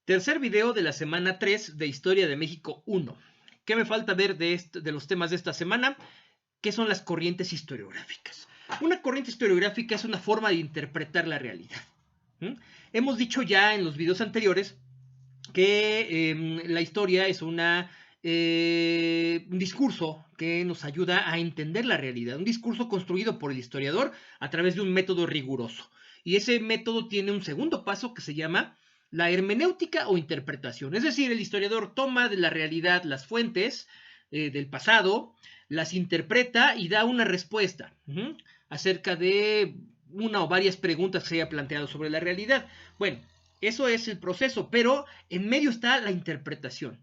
Tercer video de la semana 3 de Historia de México 1. ¿Qué me falta ver de los temas de esta semana? ¿Qué son las corrientes historiográficas? Una corriente historiográfica es una forma de interpretar la realidad. Hemos dicho ya en los videos anteriores que la historia es un discurso que nos ayuda a entender la realidad, un discurso construido por el historiador a través de un método riguroso. Y ese método tiene un segundo paso que se llama la hermenéutica o interpretación. Es decir, el historiador toma de la realidad las fuentes del pasado, las interpreta y da una respuesta acerca de una o varias preguntas que se haya planteado sobre la realidad. Bueno, eso es el proceso, pero en medio está la interpretación.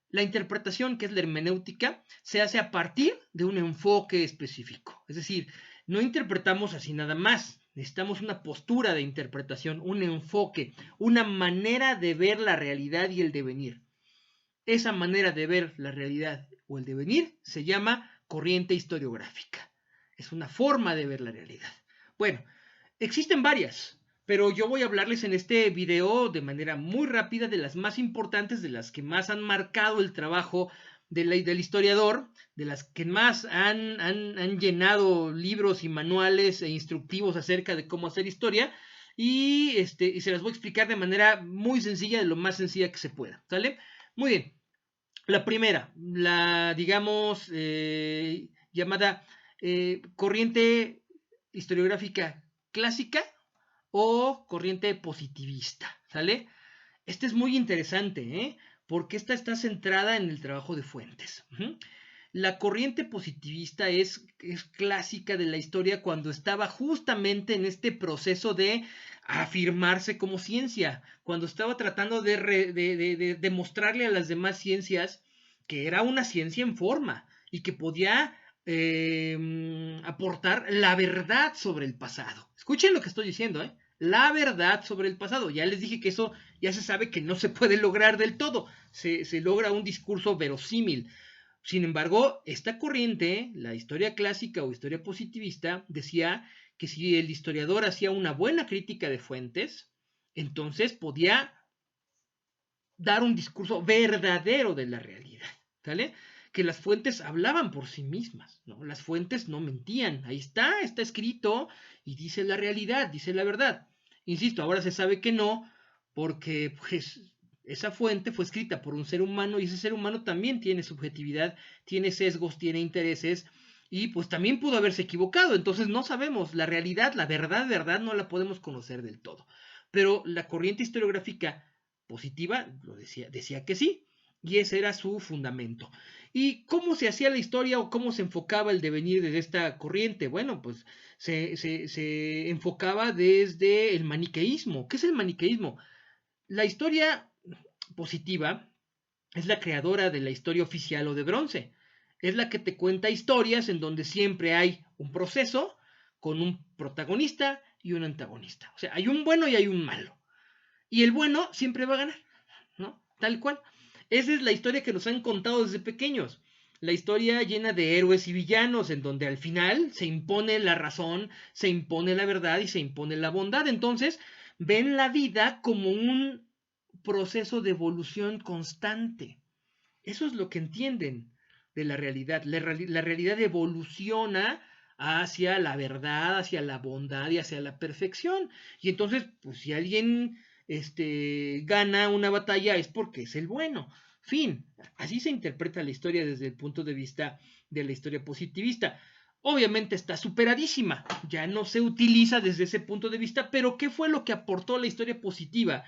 La interpretación, que es la hermenéutica, se hace a partir de un enfoque específico. Es decir, no interpretamos así nada más. Necesitamos una postura de interpretación, un enfoque, una manera de ver la realidad y el devenir. Esa manera de ver la realidad o el devenir se llama corriente historiográfica. Es una forma de ver la realidad. Bueno, existen varias, pero yo voy a hablarles en este video de manera muy rápida de las más importantes, de las que más han marcado el trabajo del historiador, de las que más han llenado libros y manuales e instructivos acerca de cómo hacer historia, y se las voy a explicar de manera muy sencilla, de lo más sencilla que se pueda, ¿sale? Muy bien. La primera, la digamos llamada corriente historiográfica clásica o corriente positivista, ¿sale? Esta es muy interesante, porque esta está centrada en el trabajo de fuentes. La corriente positivista es clásica de la historia cuando estaba justamente en este proceso de afirmarse como ciencia, cuando estaba tratando de demostrarle a las demás ciencias que era una ciencia en forma y que podía aportar la verdad sobre el pasado. Escuchen lo que estoy diciendo, la verdad sobre el pasado. Ya les dije que eso ya se sabe que no se puede lograr del todo. Se logra un discurso verosímil. Sin embargo, esta corriente, la historia clásica o historia positivista, decía que si el historiador hacía una buena crítica de fuentes, entonces podía dar un discurso verdadero de la realidad, ¿sale? Que las fuentes hablaban por sí mismas, ¿no? Las fuentes no mentían, ahí está escrito y dice la realidad, dice la verdad. Insisto, ahora se sabe que no, porque pues esa fuente fue escrita por un ser humano y ese ser humano también tiene subjetividad, tiene sesgos, tiene intereses y pues también pudo haberse equivocado. Entonces no sabemos la realidad, la verdad no la podemos conocer del todo. Pero la corriente historiográfica positiva lo decía que sí, y ese era su fundamento. ¿Y cómo se hacía la historia o cómo se enfocaba el devenir de esta corriente? Bueno, pues se enfocaba desde el maniqueísmo. ¿Qué es el maniqueísmo? La historia positiva es la creadora de la historia oficial o de bronce. Es la que te cuenta historias en donde siempre hay un proceso con un protagonista y un antagonista. O sea, hay un bueno y hay un malo. Y el bueno siempre va a ganar, ¿no? Tal cual. Esa es la historia que nos han contado desde pequeños. La historia llena de héroes y villanos, en donde al final se impone la razón, se impone la verdad y se impone la bondad. Entonces, ven la vida como un proceso de evolución constante. Eso es lo que entienden de la realidad. La realidad evoluciona hacia la verdad, hacia la bondad y hacia la perfección. Y entonces, pues si alguien gana una batalla es porque es el bueno. Fin. Así se interpreta la historia desde el punto de vista de la historia positivista. Obviamente está superadísima, ya no se utiliza desde ese punto de vista, pero ¿qué fue lo que aportó la historia positiva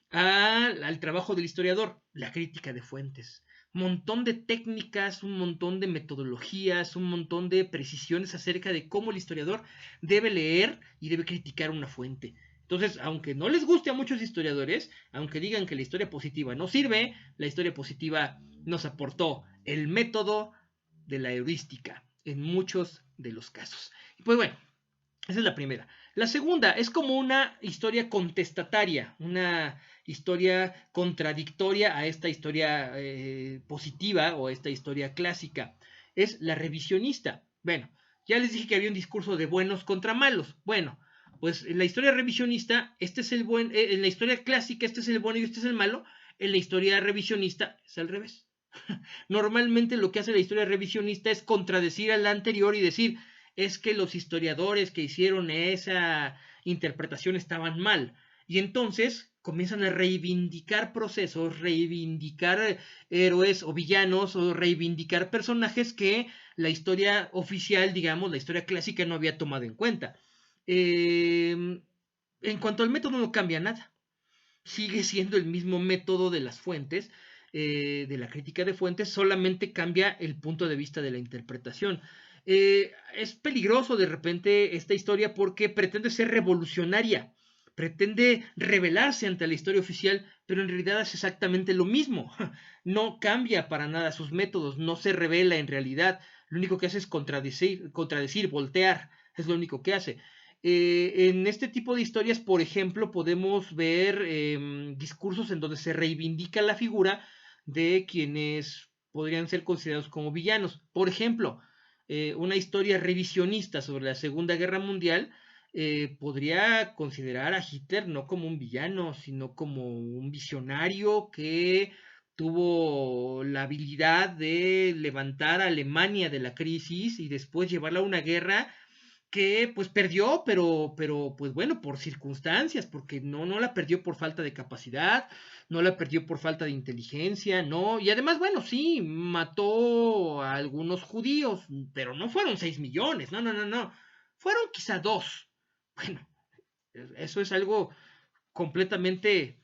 al trabajo del historiador? La crítica de fuentes. Un montón de técnicas, un montón de metodologías, un montón de precisiones acerca de cómo el historiador debe leer y debe criticar una fuente. Entonces, aunque no les guste a muchos historiadores, aunque digan que la historia positiva no sirve, la historia positiva nos aportó el método de la heurística en muchos de los casos. Y pues bueno, esa es la primera. La segunda es como una historia contestataria, una historia contradictoria a esta historia positiva o a esta historia clásica. Es la revisionista. Bueno, ya les dije que había un discurso de buenos contra malos. Bueno, Pues en la historia revisionista, este es el buen, en la historia clásica, este es el bueno y este es el malo. En la historia revisionista es al revés. Normalmente lo que hace la historia revisionista es contradecir a la anterior y decir, es que los historiadores que hicieron esa interpretación estaban mal. Y entonces comienzan a reivindicar procesos, reivindicar héroes o villanos, o reivindicar personajes que la historia oficial, digamos, la historia clásica no había tomado en cuenta. En cuanto al método no cambia nada. Sigue siendo el mismo método de las fuentes, de la crítica de fuentes, solamente cambia el punto de vista de la interpretación. Es peligroso de repente esta historia porque pretende ser revolucionaria, pretende rebelarse ante la historia oficial, pero en realidad es exactamente lo mismo. No cambia para nada sus métodos, no se revela en realidad. Lo único que hace es contradecir, voltear, es lo único que hace. En este tipo de historias, por ejemplo, podemos ver discursos en donde se reivindica la figura de quienes podrían ser considerados como villanos. Por ejemplo, una historia revisionista sobre la Segunda Guerra Mundial podría considerar a Hitler no como un villano, sino como un visionario que tuvo la habilidad de levantar a Alemania de la crisis y después llevarla a una guerra que pues perdió, pero pues bueno, por circunstancias, porque no la perdió por falta de capacidad, no la perdió por falta de inteligencia, no, y además, bueno, sí, mató a algunos judíos, pero no fueron 6 millones, no, fueron quizá 2. Bueno, eso es algo completamente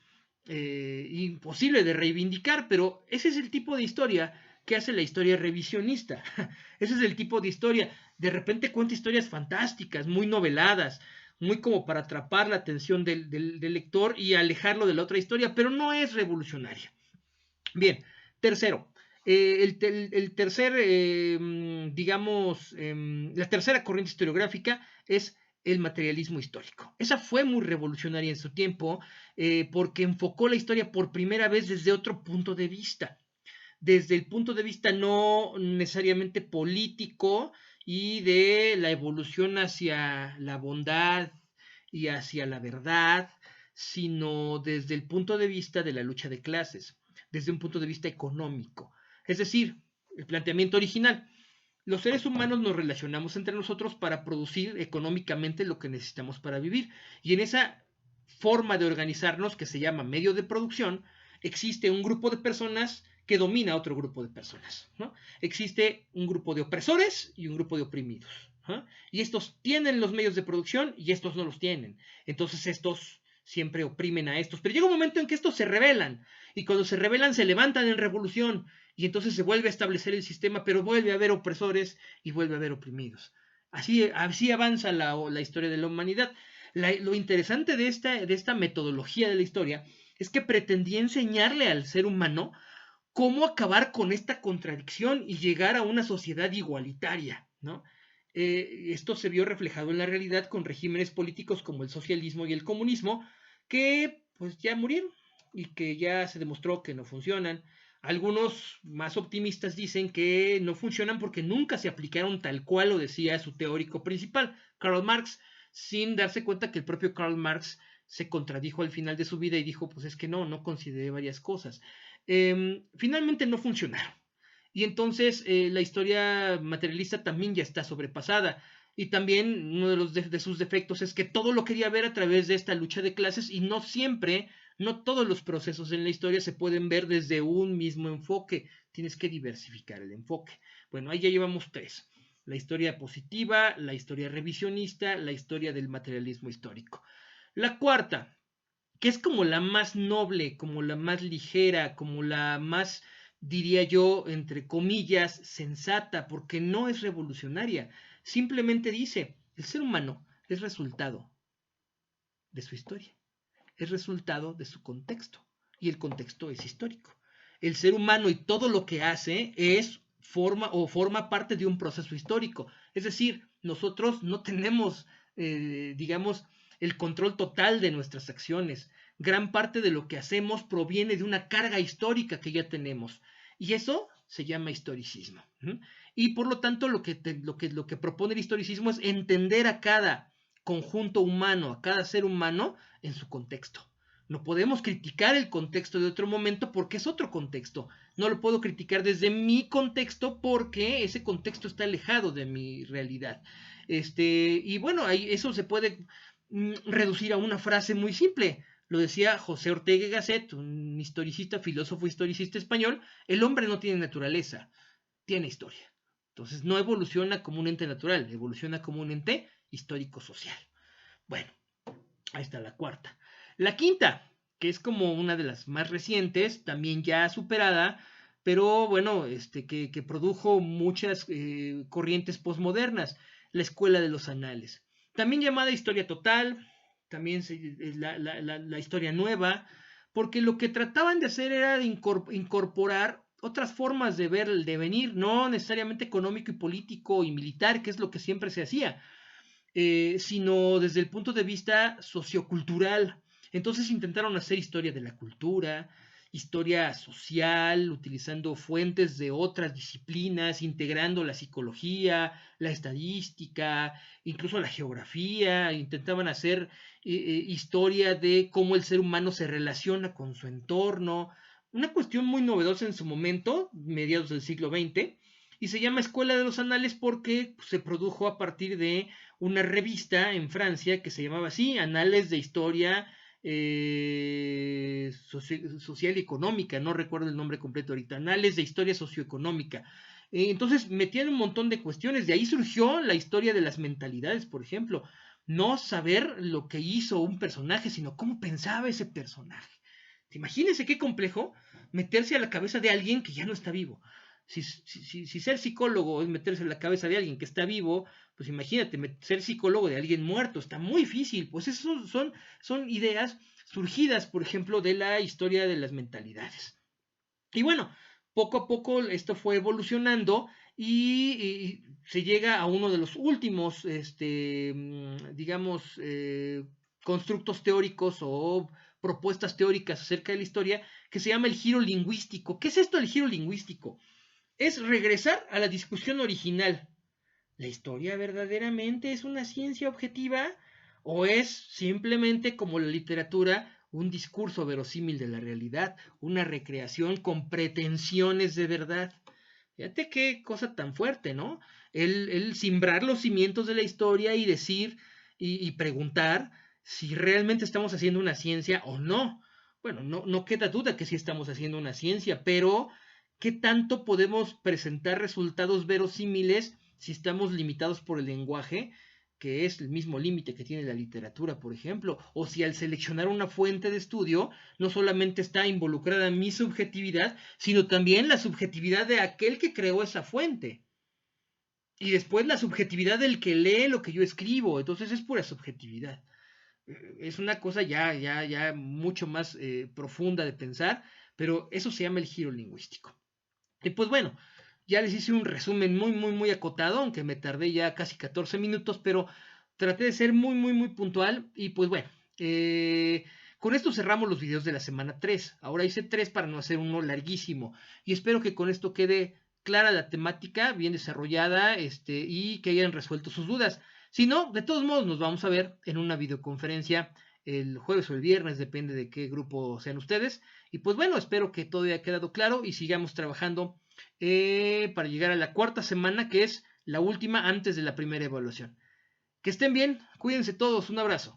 imposible de reivindicar, pero ese es el tipo de historia que hace la historia revisionista. Ese es el tipo de historia. De repente cuenta historias fantásticas, muy noveladas, muy como para atrapar la atención del lector y alejarlo de la otra historia, pero no es revolucionaria. Bien, tercero. El tercer, digamos, la tercera corriente historiográfica es el materialismo histórico. Esa fue muy revolucionaria en su tiempo porque enfocó la historia por primera vez desde otro punto de vista, desde el punto de vista no necesariamente político y de la evolución hacia la bondad y hacia la verdad, sino desde el punto de vista de la lucha de clases, desde un punto de vista económico. Es decir, el planteamiento original. Los seres humanos nos relacionamos entre nosotros para producir económicamente lo que necesitamos para vivir. Y en esa forma de organizarnos, que se llama medio de producción, existe un grupo de personas que domina a otro grupo de personas, ¿no? Existe un grupo de opresores y un grupo de oprimidos, ¿no? Y estos tienen los medios de producción y estos no los tienen. Entonces estos siempre oprimen a estos. Pero llega un momento en que estos se rebelan. Y cuando se rebelan se levantan en revolución. Y entonces se vuelve a establecer el sistema, pero vuelve a haber opresores y vuelve a haber oprimidos. Así avanza la historia de la humanidad. Lo interesante de esta metodología de la historia es que pretendía enseñarle al ser humano cómo acabar con esta contradicción y llegar a una sociedad igualitaria, ¿no? Esto se vio reflejado en la realidad con regímenes políticos como el socialismo y el comunismo, que pues ya murieron y que ya se demostró que no funcionan. Algunos más optimistas dicen que no funcionan porque nunca se aplicaron tal cual lo decía su teórico principal, Karl Marx, sin darse cuenta que el propio Karl Marx se contradijo al final de su vida y dijo, pues es que no consideré varias cosas. Finalmente no funcionaron. Y entonces la historia materialista también ya está sobrepasada. Y también uno de sus defectos es que todo lo quería ver a través de esta lucha de clases y no siempre, no todos los procesos en la historia se pueden ver desde un mismo enfoque. Tienes que diversificar el enfoque. Bueno, ahí ya llevamos 3. La historia positiva, la historia revisionista, la historia del materialismo histórico. La cuarta, que es como la más noble, como la más ligera, como la más, diría yo, entre comillas, sensata, porque no es revolucionaria. Simplemente dice, el ser humano es resultado de su historia, es resultado de su contexto, y el contexto es histórico. El ser humano y todo lo que hace forma parte de un proceso histórico. Es decir, nosotros no tenemos, digamos, el control total de nuestras acciones. Gran parte de lo que hacemos proviene de una carga histórica que ya tenemos. Y eso se llama historicismo. Y por lo tanto, lo que propone el historicismo es entender a cada conjunto humano, a cada ser humano en su contexto. No podemos criticar el contexto de otro momento porque es otro contexto. No lo puedo criticar desde mi contexto porque ese contexto está alejado de mi realidad. Y bueno, eso se puede reducir a una frase muy simple. Lo decía José Ortega y Gasset, un historicista, filósofo historicista español: el hombre no tiene naturaleza, tiene historia. Entonces no evoluciona como un ente natural, evoluciona como un ente histórico-social. Bueno, ahí está la cuarta. La quinta, que es como una de las más recientes, también ya superada, pero bueno, que produjo muchas corrientes posmodernas, la escuela de los anales. También llamada historia total, también la historia nueva, porque lo que trataban de hacer era de incorporar otras formas de ver el devenir, no necesariamente económico y político y militar, que es lo que siempre se hacía, sino desde el punto de vista sociocultural. Entonces intentaron hacer historia de la cultura, historia social, utilizando fuentes de otras disciplinas, integrando la psicología, la estadística, incluso la geografía. Intentaban hacer historia de cómo el ser humano se relaciona con su entorno. Una cuestión muy novedosa en su momento, mediados del siglo XX, y se llama Escuela de los Anales porque se produjo a partir de una revista en Francia que se llamaba así, Anales de Historia Social y Económica, no recuerdo el nombre completo ahorita, Anales de Historia Socioeconómica. Entonces metían un montón de cuestiones, de ahí surgió la historia de las mentalidades, por ejemplo, no saber lo que hizo un personaje, sino cómo pensaba ese personaje. Imagínense qué complejo meterse a la cabeza de alguien que ya no está vivo. Si ser psicólogo es meterse en la cabeza de alguien que está vivo, pues imagínate, ser psicólogo de alguien muerto, está muy difícil. Pues esas son ideas surgidas, por ejemplo, de la historia de las mentalidades. Y bueno, poco a poco esto fue evolucionando y se llega a uno de los últimos, digamos, constructos teóricos o propuestas teóricas acerca de la historia, que se llama el giro lingüístico. ¿Qué es esto del giro lingüístico? Es regresar a la discusión original. ¿La historia verdaderamente es una ciencia objetiva o es simplemente, como la literatura, un discurso verosímil de la realidad, una recreación con pretensiones de verdad? Fíjate qué cosa tan fuerte, ¿no? El simbrar los cimientos de la historia y decir y preguntar si realmente estamos haciendo una ciencia o no. Bueno, no queda duda que sí estamos haciendo una ciencia, pero ¿qué tanto podemos presentar resultados verosímiles si estamos limitados por el lenguaje, que es el mismo límite que tiene la literatura, por ejemplo? O si al seleccionar una fuente de estudio no solamente está involucrada mi subjetividad, sino también la subjetividad de aquel que creó esa fuente. Y después la subjetividad del que lee lo que yo escribo. Entonces es pura subjetividad. Es una cosa ya mucho más profunda de pensar, pero eso se llama el giro lingüístico. Y pues bueno, ya les hice un resumen muy acotado, aunque me tardé ya casi 14 minutos, pero traté de ser muy puntual. Y pues bueno, con esto cerramos los videos de la semana 3. Ahora hice 3 para no hacer uno larguísimo. Y espero que con esto quede clara la temática, bien desarrollada, y que hayan resuelto sus dudas. Si no, de todos modos nos vamos a ver en una videoconferencia el jueves o el viernes, depende de qué grupo sean ustedes. Y pues bueno, espero que todo haya quedado claro y sigamos trabajando para llegar a la cuarta semana, que es la última antes de la primera evaluación. Que estén bien, cuídense todos, un abrazo.